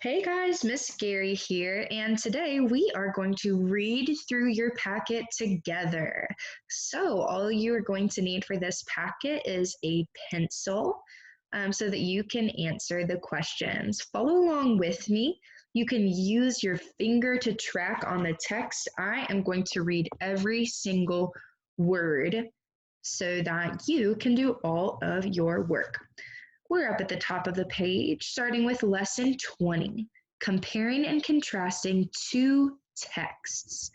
Hey guys, Miss Garey here, and today we are going to read through your packet together. So, all you are going to need for this packet is a pencil so that you can answer the questions. Follow along with me. You can use your finger to track on the text. I am going to read every single word so that you can do all of your work. We're up at the top of the page, starting with lesson 20, comparing and contrasting two texts.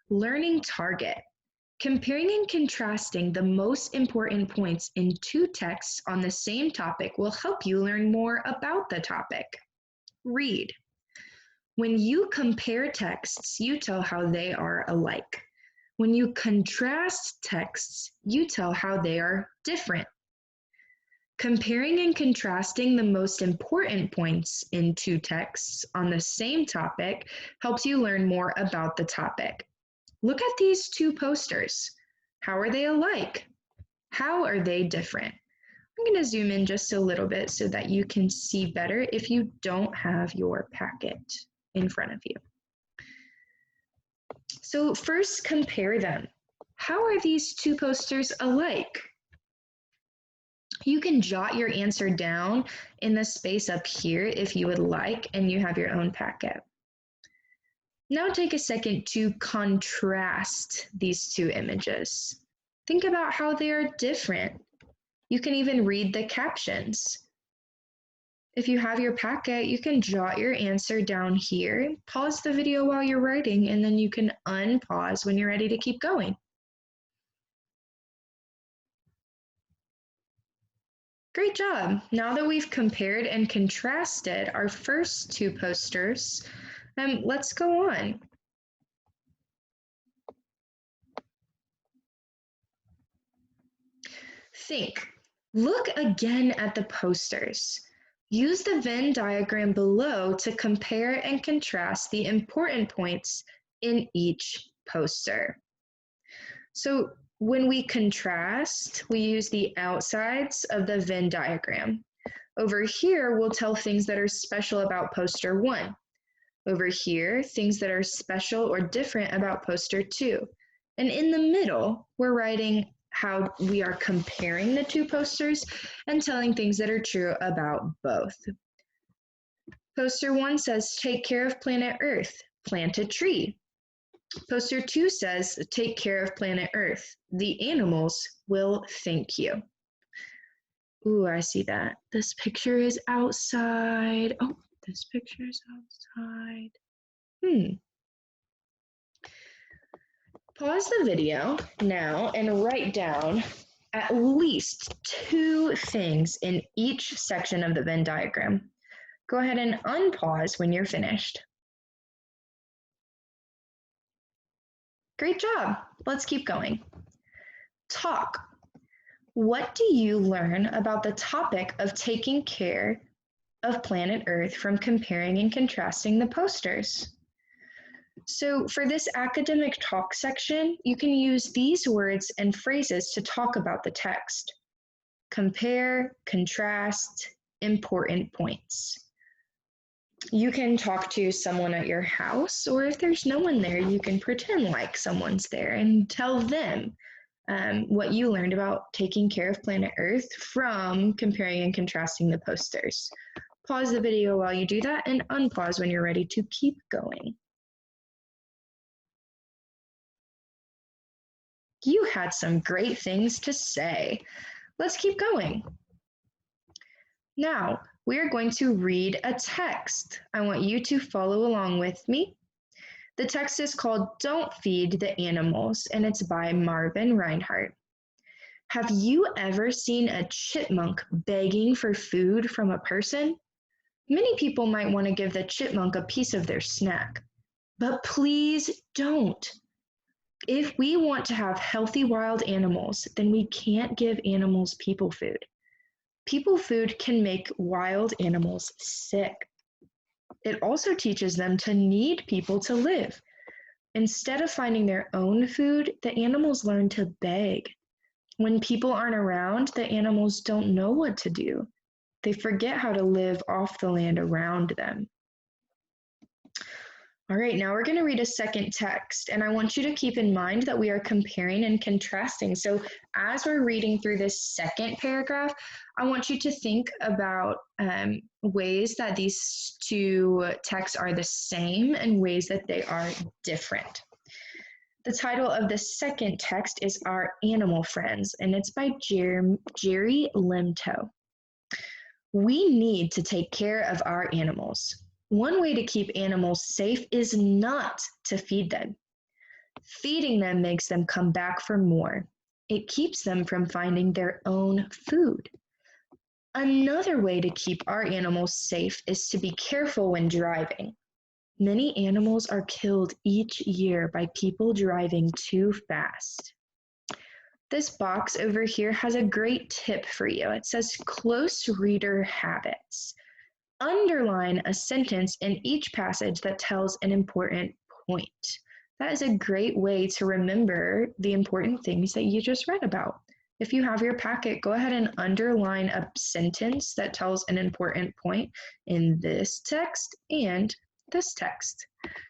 Learning target. Comparing and contrasting the most important points in two texts on the same topic will help you learn more about the topic. Read. When you compare texts, you tell how they are alike. When you contrast texts, you tell how they are different. Comparing and contrasting the most important points in two texts on the same topic helps you learn more about the topic. Look at these two posters. How are they alike? How are they different? I'm going to zoom in just a little bit so that you can see better if you don't have your packet in front of you. So first, compare them. How are these two posters alike? You can jot your answer down in the space up here if you would like, and you have your own packet. Now take a second to contrast these two images. Think about how they are different. You can even read the captions. If you have your packet, you can jot your answer down here, pause the video while you're writing, and then you can unpause when you're ready to keep going. Great job. Now that we've compared and contrasted our first two posters, let's go on. Think. Look again at the posters. Use the Venn diagram below to compare and contrast the important points in each poster. So when we contrast, we use the outsides of the Venn diagram. Over here, we'll tell things that are special about poster 1. Over here, things that are special or different about poster 2. And in the middle, we're writing how we are comparing the two posters and telling things that are true about both. Poster 1 says, take care of planet Earth, plant a tree. Poster 2 says, take care of planet Earth. The animals will thank you. Ooh, I see that. This picture is outside. Oh, this picture is outside. Pause the video now and write down at least 2 things in each section of the Venn diagram. Go ahead and unpause when you're finished. Great job. Let's keep going. Talk. What do you learn about the topic of taking care of planet Earth from comparing and contrasting the posters? So for this academic talk section, you can use these words and phrases to talk about the text. Compare, contrast, important points. You can talk to someone at your house, or if there's no one there, you can pretend like someone's there and tell them what you learned about taking care of planet Earth from comparing and contrasting the posters. Pause the video while you do that and unpause when you're ready to keep going. You had some great things to say. Let's keep going. Now, we're going to read a text. I want you to follow along with me. The text is called Don't Feed the Animals, and it's by Marvin Reinhardt. Have you ever seen a chipmunk begging for food from a person? Many people might want to give the chipmunk a piece of their snack, but please don't. If we want to have healthy wild animals, then we can't give animals people food. People food can make wild animals sick. It also teaches them to need people to live. Instead of finding their own food, the animals learn to beg. When people aren't around, the animals don't know what to do. They forget how to live off the land around them. All right, now we're going to read a second text, and I want you to keep in mind that we are comparing and contrasting. So, as we're reading through this second paragraph, I want you to think about ways that these two texts are the same and ways that they are different. The title of the second text is Our Animal Friends, and it's by Garey Lemto. We need to take care of our animals. One way to keep animals safe is not to feed them. Feeding them makes them come back for more. It keeps them from finding their own food. Another way to keep our animals safe is to be careful when driving. Many animals are killed each year by people driving too fast. This box over here has a great tip for you. It says close reader habits. Underline a sentence in each passage that tells an important point. That is a great way to remember the important things that you just read about. If you have your packet, go ahead and underline a sentence that tells an important point in this text and this text.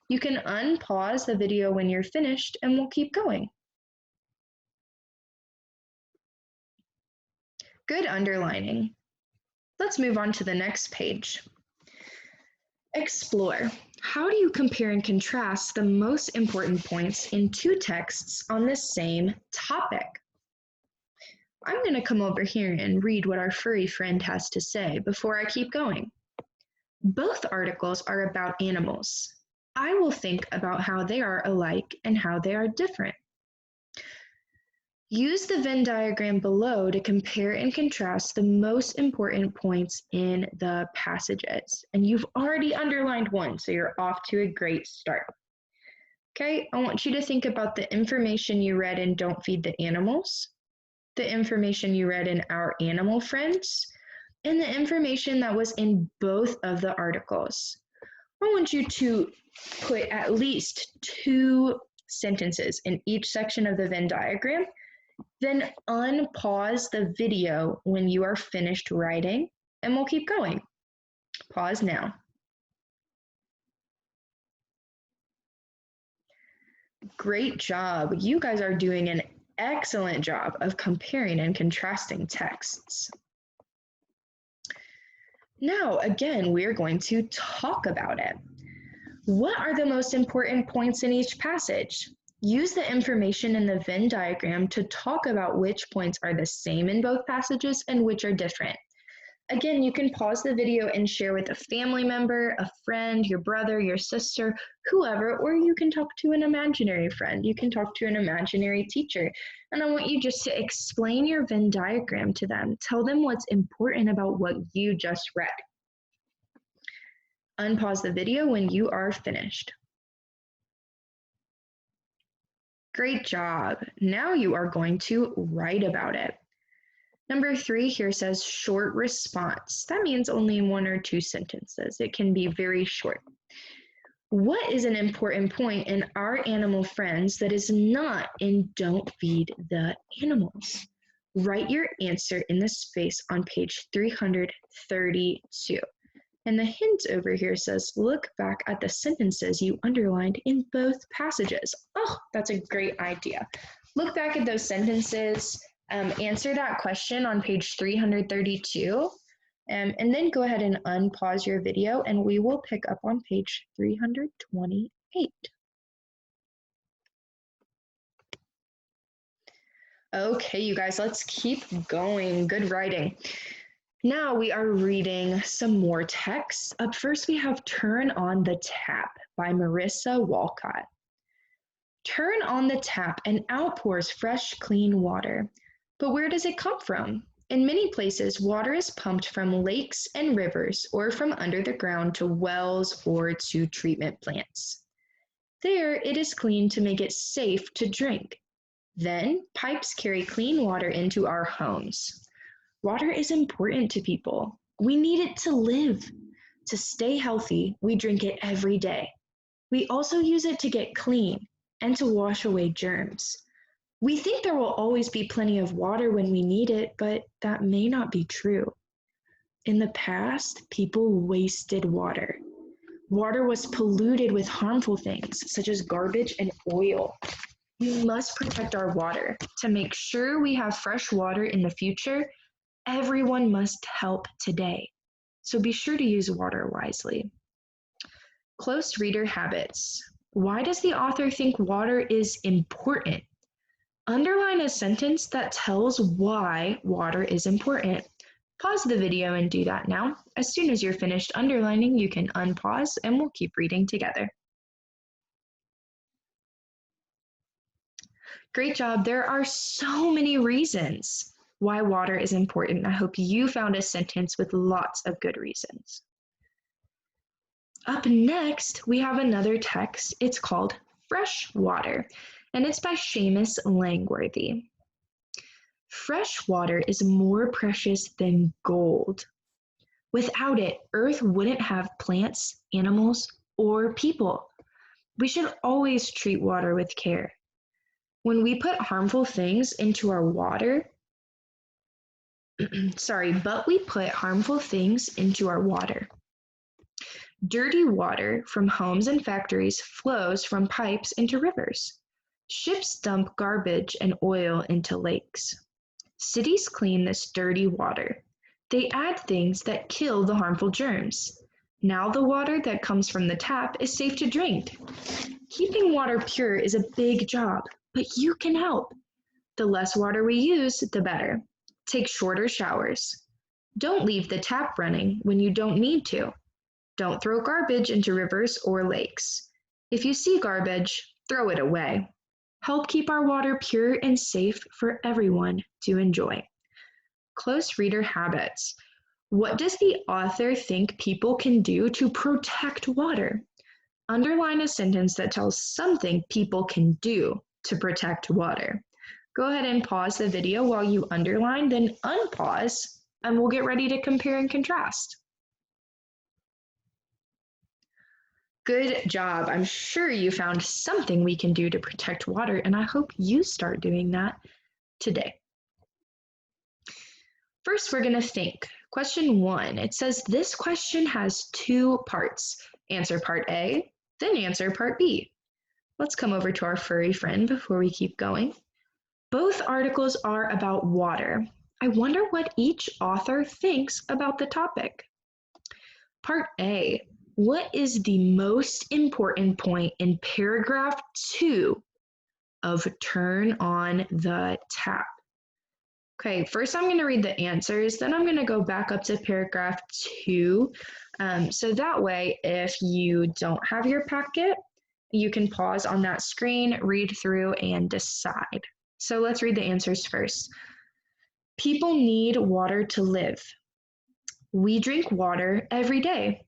You can unpause the video when you're finished and we'll keep going. Good underlining. Let's move on to the next page. Explore. How do you compare and contrast the most important points in two texts on the same topic? I'm going to come over here and read what our furry friend has to say before I keep going. Both articles are about animals. I will think about how they are alike and how they are different. Use the Venn diagram below to compare and contrast the most important points in the passages. And you've already underlined one, so you're off to a great start. Okay, I want you to think about the information you read in Don't Feed the Animals, the information you read in Our Animal Friends, and the information that was in both of the articles. I want you to put at least 2 sentences in each section of the Venn diagram. Then unpause the video when you are finished writing, and we'll keep going. Pause now. Great job. You guys are doing an excellent job of comparing and contrasting texts. Now, again, we're going to talk about it. What are the most important points in each passage? Use the information in the Venn diagram to talk about which points are the same in both passages and which are different. Again, you can pause the video and share with a family member, a friend, your brother, your sister, whoever, or you can talk to an imaginary friend. You can talk to an imaginary teacher. And I want you just to explain your Venn diagram to them. Tell them what's important about what you just read. Unpause the video when you are finished. Great job. Now you are going to write about it. Number 3 here says short response. That means only 1 or 2 sentences. It can be very short. What is an important point in Our Animal Friends that is not in Don't Feed the Animals? Write your answer in the space on page 332. And the hint over here says, look back at the sentences you underlined in both passages. Oh, that's a great idea. Look back at those sentences, answer that question on page 332, and then go ahead and unpause your video, and we will pick up on page 328. Okay, you guys, let's keep going. Good writing. Now we are reading some more texts. Up first, we have Turn on the Tap by Marissa Walcott. Turn on the tap and out pours fresh, clean water. But where does it come from? In many places, water is pumped from lakes and rivers or from under the ground to wells or to treatment plants. There, it is cleaned to make it safe to drink. Then, pipes carry clean water into our homes. Water is important to people. We need it to live. To stay healthy, we drink it every day. We also use it to get clean and to wash away germs. We think there will always be plenty of water when we need it, but that may not be true. In the past, people wasted water. Water was polluted with harmful things such as garbage and oil. We must protect our water. To make sure we have fresh water in the future, everyone must help today. So be sure to use water wisely. Close reader habits. Why does the author think water is important? Underline a sentence that tells why water is important. Pause the video and do that now. As soon as you're finished underlining, you can unpause and we'll keep reading together. Great job. There are so many reasons why water is important. I hope you found a sentence with lots of good reasons. Up next, we have another text. It's called Fresh Water, and it's by Seamus Langworthy. Fresh water is more precious than gold. Without it, Earth wouldn't have plants, animals, or people. We should always treat water with care. When we put harmful things into our water, but we put harmful things into our water. Dirty water from homes and factories flows from pipes into rivers. Ships dump garbage and oil into lakes. Cities clean this dirty water. They add things that kill the harmful germs. Now the water that comes from the tap is safe to drink. Keeping water pure is a big job, but you can help. The less water we use, the better. Take shorter showers. Don't leave the tap running when you don't need to. Don't throw garbage into rivers or lakes. If you see garbage, throw it away. Help keep our water pure and safe for everyone to enjoy. Close reader habits. What does the author think people can do to protect water? Underline a sentence that tells something people can do to protect water. Go ahead and pause the video while you underline, then unpause, and we'll get ready to compare and contrast. Good job. I'm sure you found something we can do to protect water, and I hope you start doing that today. First, we're going to think. Question 1, it says this question has 2 parts. Answer part A, then answer part B. Let's come over to our furry friend before we keep going. Both articles are about water. I wonder what each author thinks about the topic. Part A, what is the most important point in paragraph 2 of Turn on the Tap? Okay, first I'm going to read the answers, then I'm going to go back up to paragraph 2. So that way, if you don't have your packet, you can pause on that screen, read through, and decide. So let's read the answers first. People need water to live. We drink water every day.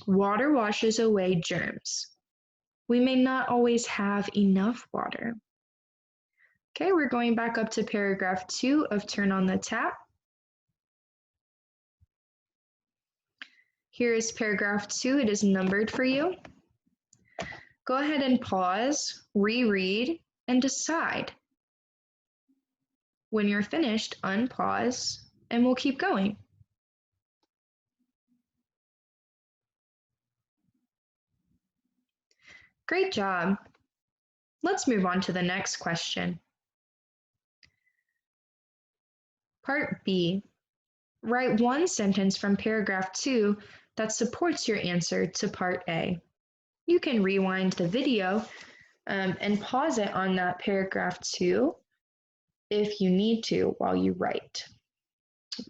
Water washes away germs. We may not always have enough water. Okay, we're going back up to paragraph 2 of Turn on the Tap. Here is paragraph 2. It is numbered for you. Go ahead and pause, reread, and decide. When you're finished, unpause, and we'll keep going. Great job. Let's move on to the next question. Part B. Write one sentence from paragraph 2 that supports your answer to part A. You can rewind the video and pause it on that paragraph 2 if you need to while you write.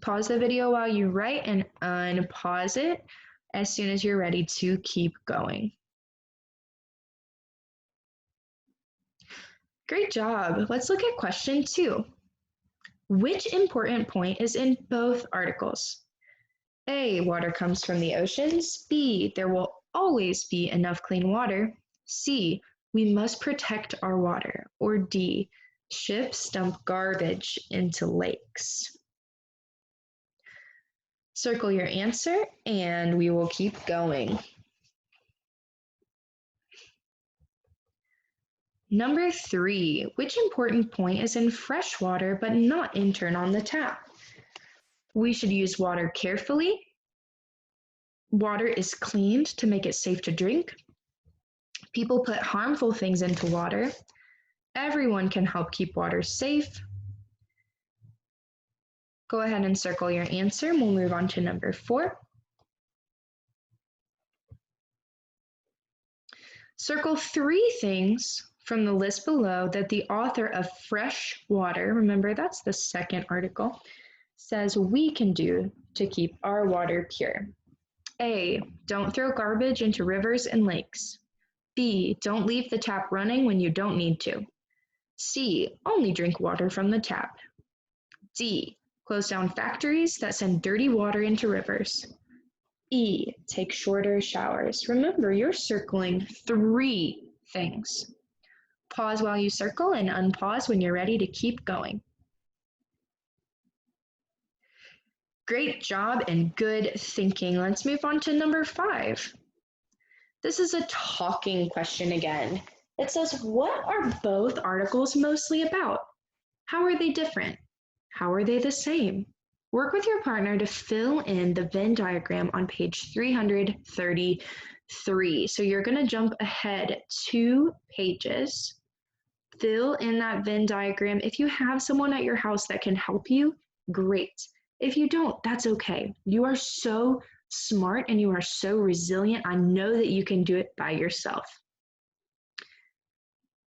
Pause the video while you write and unpause it as soon as you're ready to keep going. Great job. Let's look at question 2. Which important point is in both articles? A, water comes from the oceans. B, there will always be enough clean water. C, we must protect our water. Or D, ships dump garbage into lakes. Circle your answer and we will keep going. Number 3, which important point is in fresh water but not in Turn on the Tap? We should use water carefully. Water is cleaned to make it safe to drink. People put harmful things into water. Everyone can help keep water safe. Go ahead and circle your answer, and we'll move on to number 4. Circle 3 things from the list below that the author of Fresh Water, remember that's the second article, says we can do to keep our water pure. A, don't throw garbage into rivers and lakes. B, don't leave the tap running when you don't need to. C, only drink water from the tap. D, close down factories that send dirty water into rivers. E, take shorter showers. Remember, you're circling 3 things. Pause while you circle and unpause when you're ready to keep going. Great job and good thinking. Let's move on to number 5. This is a talking question again. It says, what are both articles mostly about? How are they different? How are they the same? Work with your partner to fill in the Venn diagram on page 333. So you're going to jump ahead 2 pages. Fill in that Venn diagram. If you have someone at your house that can help you, great. If you don't, that's okay. You are so smart and you are so resilient. I know that you can do it by yourself.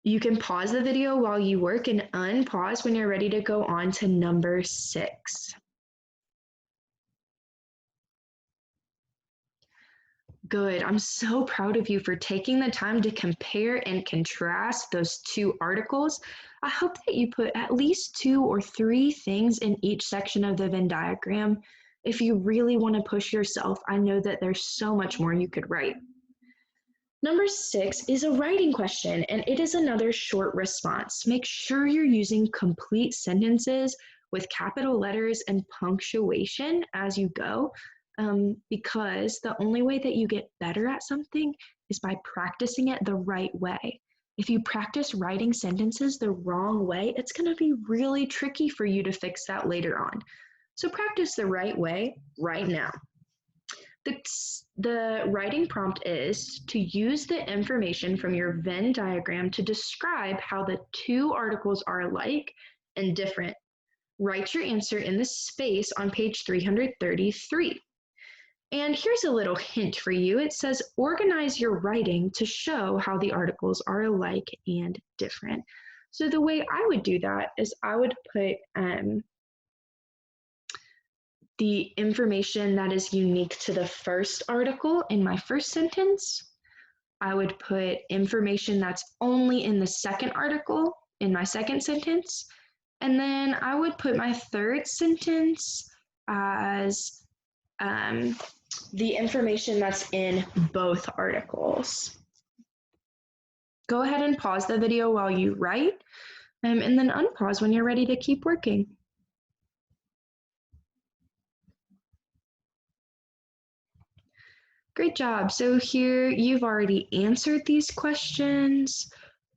You can pause the video while you work and unpause when you're ready to go on to number 6. Good. I'm so proud of you for taking the time to compare and contrast those 2 articles. I hope that you put at least 2 or 3 things in each section of the Venn diagram. If you really want to push yourself, I know that there's so much more you could write. Number 6 is a writing question, and it is another short response. Make sure you're using complete sentences with capital letters and punctuation as you go, because the only way that you get better at something is by practicing it the right way. If you practice writing sentences the wrong way, it's going to be really tricky for you to fix that later on. So practice the right way right now. The writing prompt is to use the information from your Venn diagram to describe how the 2 articles are alike and different. Write your answer in the space on page 333. And here's a little hint for you. It says organize your writing to show how the articles are alike and different. So the way I would do that is I would put the information that is unique to the first article in my first sentence. I would put information that's only in the second article in my second sentence. And then I would put my third sentence as the information that's in both articles. Go ahead and pause the video while you write, and then unpause when you're ready to keep working. Great job. So here you've already answered these questions.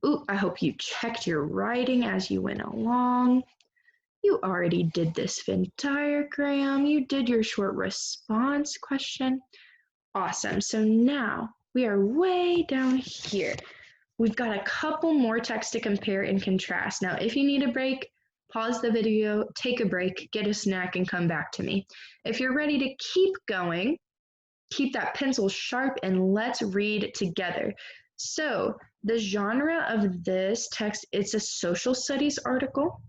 Ooh, I hope you checked your writing as you went along. You already did this Venn diagram. You did your short response question. Awesome. So now we are way down here. We've got a couple more text to compare and contrast. Now, if you need a break, pause the video, take a break, get a snack, and come back to me. If you're ready to keep going, keep that pencil sharp and let's read together. So the genre of this text, it's a social studies article.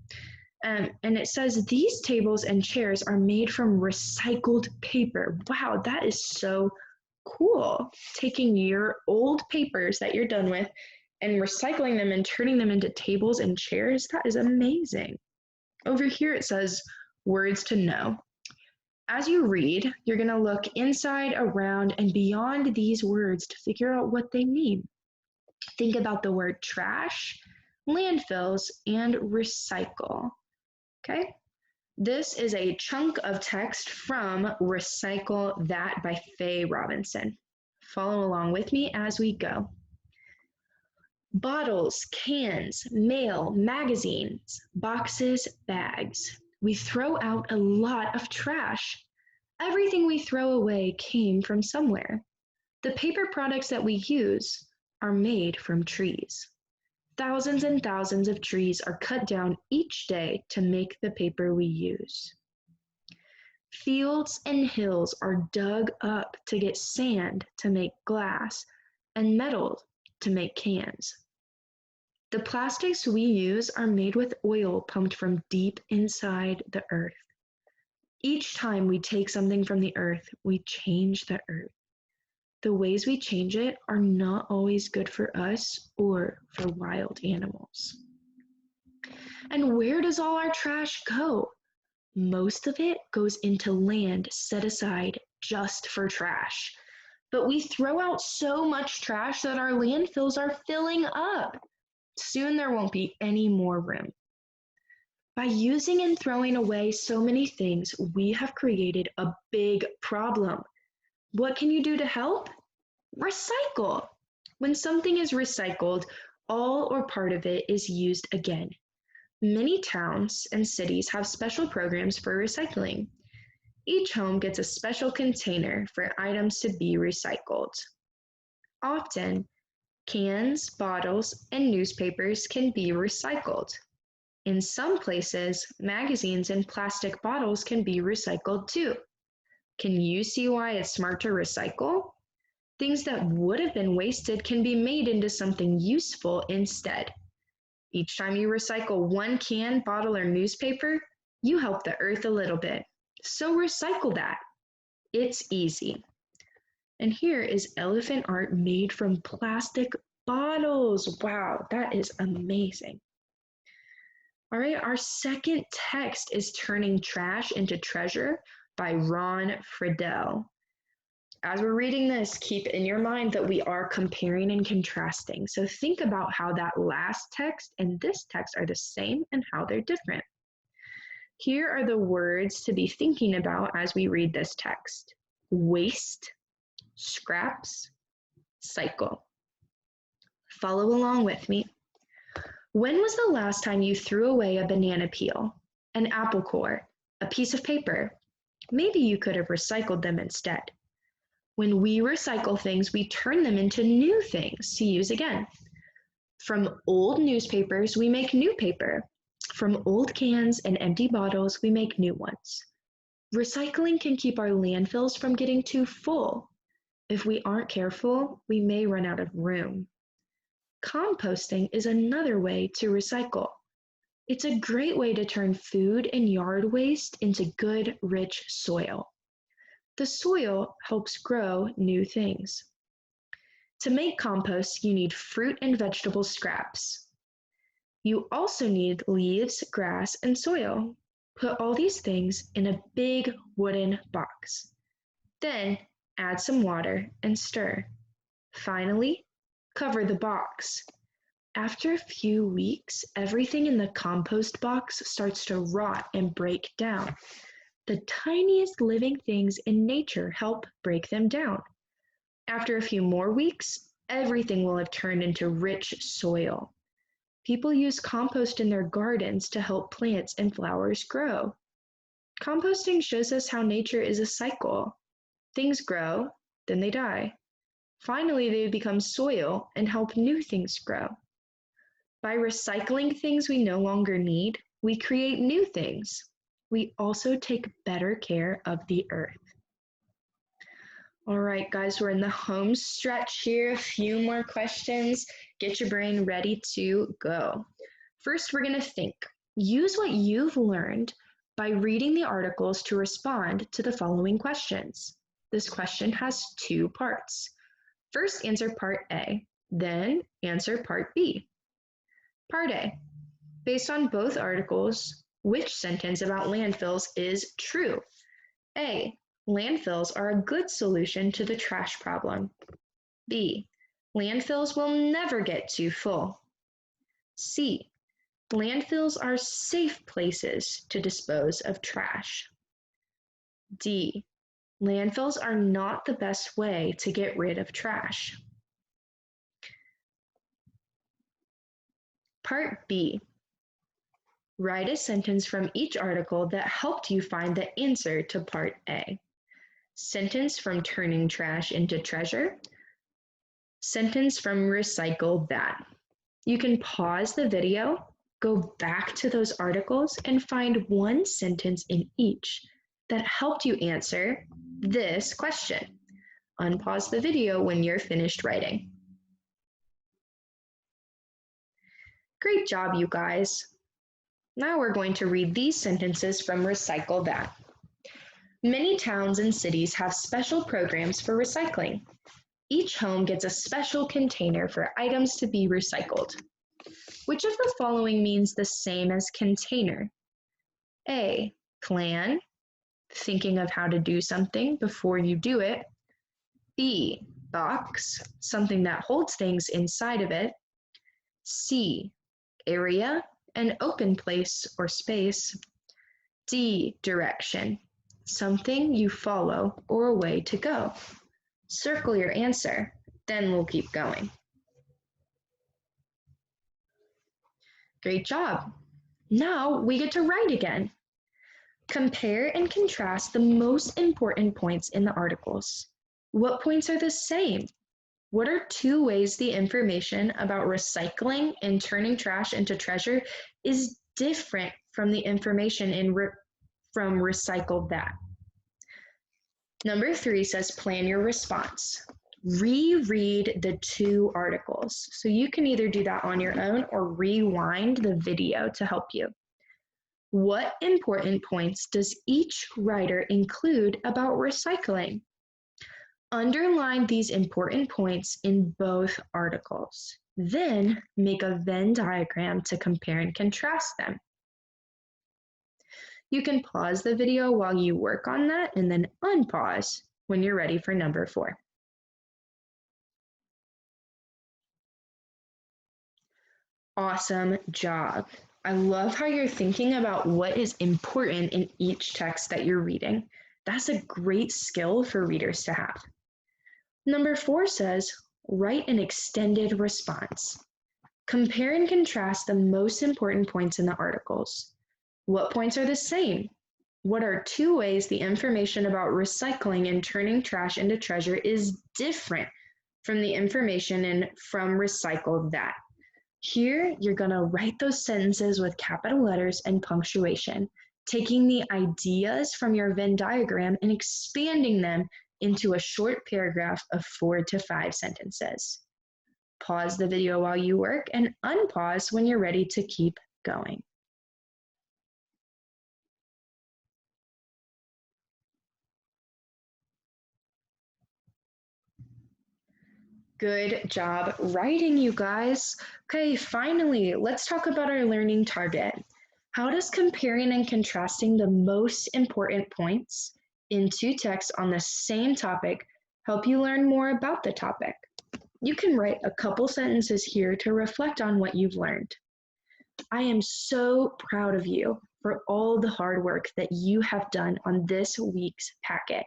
And it says these tables and chairs are made from recycled paper. Wow, that is so cool. Taking your old papers that you're done with and recycling them and turning them into tables and chairs, that is amazing. Over here it says words to know. As you read, you're going to look inside, around, and beyond these words to figure out what they mean. Think about the word trash, landfills, and recycle. Okay? This is a chunk of text from Recycle That by Faye Robinson. Follow along with me as we go. Bottles, cans, mail, magazines, boxes, bags. We throw out a lot of trash. Everything we throw away came from somewhere. The paper products that we use are made from trees. Thousands and thousands of trees are cut down each day to make the paper we use. Fields and hills are dug up to get sand to make glass and metal to make cans. The plastics we use are made with oil pumped from deep inside the earth. Each time we take something from the earth, we change the earth. The ways we change it are not always good for us or for wild animals. And where does all our trash go? Most of it goes into land set aside just for trash. But we throw out so much trash that our landfills are filling up. Soon there won't be any more room. By using and throwing away so many things, we have created a big problem. What can you do to help? Recycle. When something is recycled, all or part of it is used again. Many towns and cities have special programs for recycling. Each home gets a special container for items to be recycled. Often, cans, bottles, and newspapers can be recycled. In some places, magazines and plastic bottles can be recycled too. Can you see why it's smart to recycle? Things that would have been wasted can be made into something useful instead. Each time you recycle one can, bottle, or newspaper, you help the earth a little bit. So recycle that. It's easy. And here is elephant art made from plastic bottles. Wow, that is amazing. All right, our second text is Turning Trash into Treasure by Ron Friedel. As we're reading this, keep in your mind that we are comparing and contrasting. So think about how that last text and this text are the same and how they're different. Here are the words to be thinking about as we read this text: waste, scraps, cycle. Follow along with me. When was the last time you threw away a banana peel, an apple core, a piece of paper? Maybe you could have recycled them instead. When we recycle things, we turn them into new things to use again. From old newspapers, we make new paper. From old cans and empty bottles, we make new ones. Recycling can keep our landfills from getting too full. If we aren't careful, we may run out of room. Composting is another way to recycle. It's a great way to turn food and yard waste into good, rich soil. The soil helps grow new things. To make compost, you need fruit and vegetable scraps. You also need leaves, grass, and soil. Put all these things in a big wooden box. Then add some water and stir. Finally, cover the box. After a few weeks, everything in the compost box starts to rot and break down. The tiniest living things in nature help break them down. After a few more weeks, everything will have turned into rich soil. People use compost in their gardens to help plants and flowers grow. Composting shows us how nature is a cycle. Things grow, then they die. Finally, they become soil and help new things grow. By recycling things we no longer need, we create new things. We also take better care of the earth. All right, guys, we're in the home stretch here. A few more questions. Get your brain ready to go. First, we're going to think. Use what you've learned by reading the articles to respond to the following questions. This question has two parts. First, answer part A, then answer part B. Part A. Based on both articles, which sentence about landfills is true? A. Landfills are a good solution to the trash problem. B. Landfills will never get too full. C. Landfills are safe places to dispose of trash. D. Landfills are not the best way to get rid of trash. Part B. Write a sentence from each article that helped you find the answer to Part A. sentence from turning trash into treasure, sentence from recycle that. You can pause the video, go back to those articles, and find one sentence in each that helped you answer this question. Unpause the video when you're finished writing. Great job, you guys. Now we're going to read these sentences from Recycle That. Many towns and cities have special programs for recycling. Each home gets a special container for items to be recycled. Which of the following means the same as container? A, plan, thinking of how to do something before you do it. B, box, something that holds things inside of it. C, area, an open place or space. D, direction, something you follow or a way to go. Circle your answer, then we'll keep going. Great job. Now we get to write again. Compare and contrast the most important points in the articles. What points are the same? What are two ways the information about recycling and turning trash into treasure is different from the information from Recycle That? Number 3 says plan your response. Reread the two articles. So you can either do that on your own or rewind the video to help you. What important points does each writer include about recycling? Underline these important points in both articles. Then make a Venn diagram to compare and contrast them. You can pause the video while you work on that and then unpause when you're ready for number 4. Awesome job. I love how you're thinking about what is important in each text that you're reading. That's a great skill for readers to have. Number 4 says, write an extended response. Compare and contrast the most important points in the articles. What points are the same? What are two ways the information about recycling and turning trash into treasure is different from the information from Recycle That? Here, you're going to write those sentences with capital letters and punctuation, taking the ideas from your Venn diagram and expanding them into a short paragraph of 4 to 5 sentences. Pause the video while you work and unpause when you're ready to keep going. Good job writing, you guys. Okay, finally, let's talk about our learning target. How does comparing and contrasting the most important points in two texts on the same topic help you learn more about the topic? You can write a couple sentences here to reflect on what you've learned. I am so proud of you for all the hard work that you have done on this week's packet.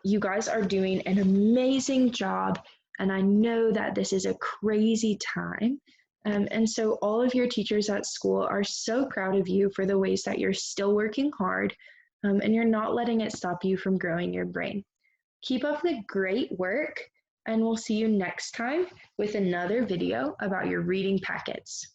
You guys are doing an amazing job, and I know that this is a crazy time. And so all of your teachers at school are so proud of you for the ways that you're still working hard, and you're not letting it stop you from growing your brain. Keep up the great work, and we'll see you next time with another video about your reading packets.